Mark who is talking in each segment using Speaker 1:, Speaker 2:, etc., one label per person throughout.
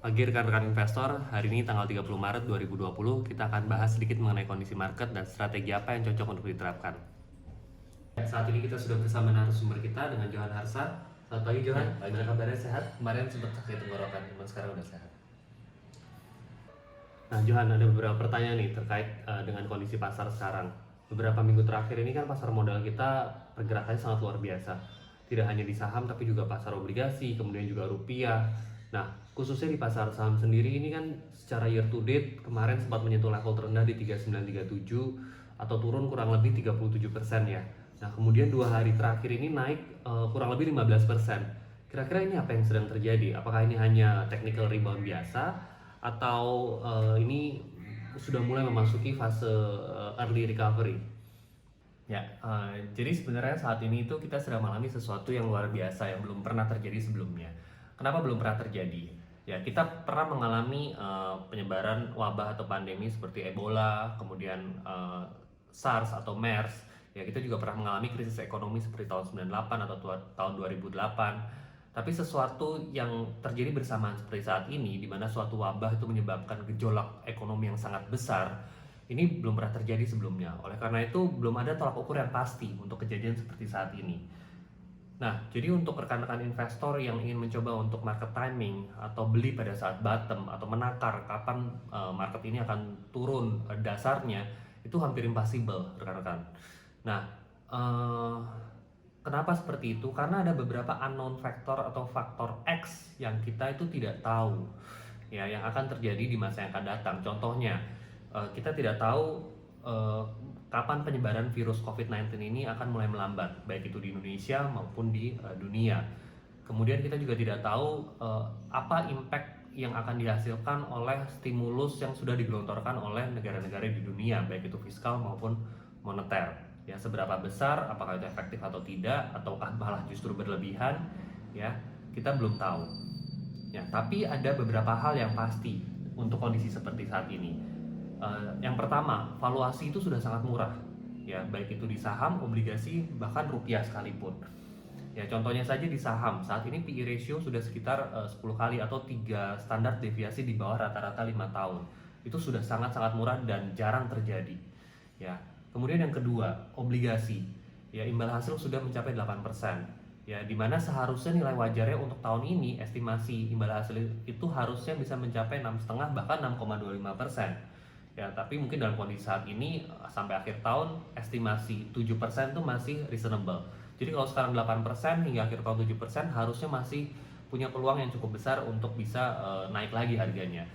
Speaker 1: Pagi rekan-rekan investor, hari ini tanggal 30 Maret 2020, kita akan bahas sedikit mengenai kondisi market dan strategi apa yang cocok untuk diterapkan. Saat ini kita sudah bersama narasumber kita dengan Johan Harsa. Selamat pagi Johan, bagaimana kabarnya, sehat? Kemarin sempat sakit tenggorokan, cuman sekarang udah sehat. Nah Johan, ada beberapa pertanyaan nih terkait dengan kondisi pasar sekarang. Beberapa minggu terakhir ini kan pasar modal kita pergerakannya sangat luar biasa. Tidak hanya di saham tapi juga pasar obligasi, kemudian juga rupiah. Nah, khususnya di pasar saham sendiri ini kan secara year to date kemarin sempat menyentuh level terendah di 3937 atau turun kurang lebih 37% ya. Nah, kemudian 2 hari terakhir ini naik kurang lebih 15%. Kira-kira ini apa yang sedang terjadi? Apakah ini hanya technical rebound biasa atau ini sudah mulai memasuki fase early recovery? Ya, jadi sebenarnya saat ini itu kita sedang mengalami sesuatu yang luar biasa yang belum pernah terjadi sebelumnya. Kenapa belum pernah terjadi? Ya, kita pernah mengalami penyebaran wabah atau pandemi seperti Ebola, kemudian SARS atau MERS. Ya, kita juga pernah mengalami krisis ekonomi seperti tahun 98 atau tahun 2008. Tapi sesuatu yang terjadi bersamaan seperti saat ini, di mana suatu wabah itu menyebabkan gejolak ekonomi yang sangat besar, ini belum pernah terjadi sebelumnya. Oleh karena itu, belum ada tolak ukur yang pasti untuk kejadian seperti saat ini. Nah, jadi untuk rekan-rekan investor yang ingin mencoba untuk market timing atau beli pada saat bottom atau menakar kapan market ini akan turun dasarnya, itu hampir impossible, rekan-rekan. Nah, kenapa seperti itu? Karena ada beberapa unknown factor atau faktor X yang kita itu tidak tahu, ya, yang akan terjadi di masa yang akan datang. Contohnya, kita tidak tahu kapan penyebaran virus COVID-19 ini akan mulai melambat, baik itu di Indonesia maupun di dunia. Kemudian kita juga tidak tahu apa impact yang akan dihasilkan oleh stimulus yang sudah digelontorkan oleh negara-negara di dunia, baik itu fiskal maupun moneter. Ya, seberapa besar, apakah itu efektif atau tidak, ataukah malah justru berlebihan, ya, kita belum tahu. Ya, tapi ada beberapa hal yang pasti untuk kondisi seperti saat ini. Yang pertama, valuasi itu sudah sangat murah, ya, baik itu di saham, obligasi, bahkan rupiah sekalipun. Ya, contohnya saja di saham, saat ini PE ratio sudah sekitar 10 kali atau 3 standar deviasi di bawah rata-rata 5 tahun. Itu sudah sangat-sangat murah dan jarang terjadi. Ya. Kemudian yang kedua, obligasi. Ya, imbal hasil sudah mencapai 8%. Ya, di mana seharusnya nilai wajarnya untuk tahun ini estimasi imbal hasil itu harusnya bisa mencapai 6,5 bahkan 6,25%. Ya, tapi mungkin dalam kondisi saat ini sampai akhir tahun estimasi 7% itu masih reasonable. Jadi kalau sekarang 8% hingga akhir tahun 7% harusnya masih punya peluang yang cukup besar untuk bisa naik lagi harganya.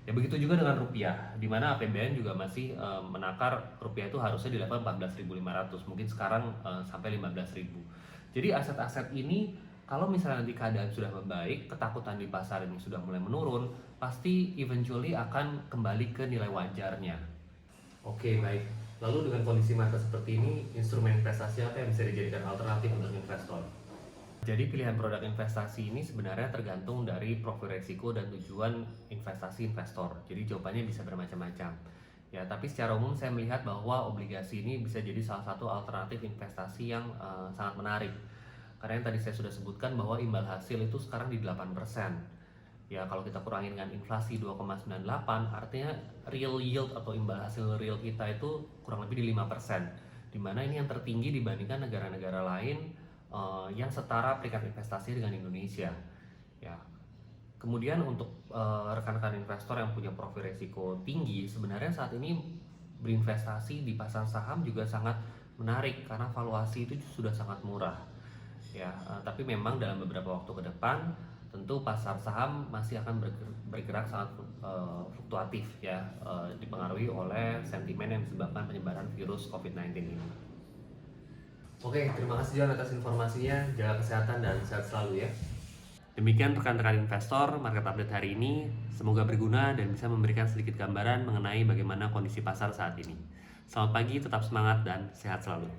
Speaker 1: Ya, begitu juga dengan rupiah, di mana APBN juga masih menakar rupiah itu harusnya di level 14.500, mungkin sekarang sampai 15.000. Jadi aset-aset ini kalau misalnya nanti keadaan sudah membaik, ketakutan di pasar ini sudah mulai menurun, pasti eventually akan kembali ke nilai wajarnya. Oke, baik. Lalu dengan kondisi market seperti ini, instrumen investasi apa yang bisa dijadikan alternatif untuk investor? Jadi pilihan produk investasi ini sebenarnya tergantung dari profil resiko dan tujuan investasi investor. Jadi jawabannya bisa bermacam-macam. Ya, tapi secara umum saya melihat bahwa obligasi ini bisa jadi salah satu alternatif investasi yang sangat menarik. Karena yang tadi saya sudah sebutkan bahwa imbal hasil itu sekarang di 8%. Ya, kalau kita kurangi dengan inflasi 2,98, artinya real yield atau imbal hasil real kita itu kurang lebih di 5%. Dimana ini yang tertinggi dibandingkan negara-negara lain yang setara peringkat investasi dengan Indonesia. Ya. Kemudian untuk rekan-rekan investor yang punya profil risiko tinggi, sebenarnya saat ini berinvestasi di pasar saham juga sangat menarik karena valuasi itu sudah sangat murah. Ya, tapi memang dalam beberapa waktu ke depan tentu pasar saham masih akan bergerak sangat fluktuatif, ya, dipengaruhi oleh sentimen yang disebabkan penyebaran virus COVID-19 ini. Oke, terima kasih John atas informasinya. Jaga kesehatan dan sehat selalu ya. Demikian rekan-rekan investor market update hari ini. Semoga berguna dan bisa memberikan sedikit gambaran mengenai bagaimana kondisi pasar saat ini. Selamat pagi, tetap semangat dan sehat selalu.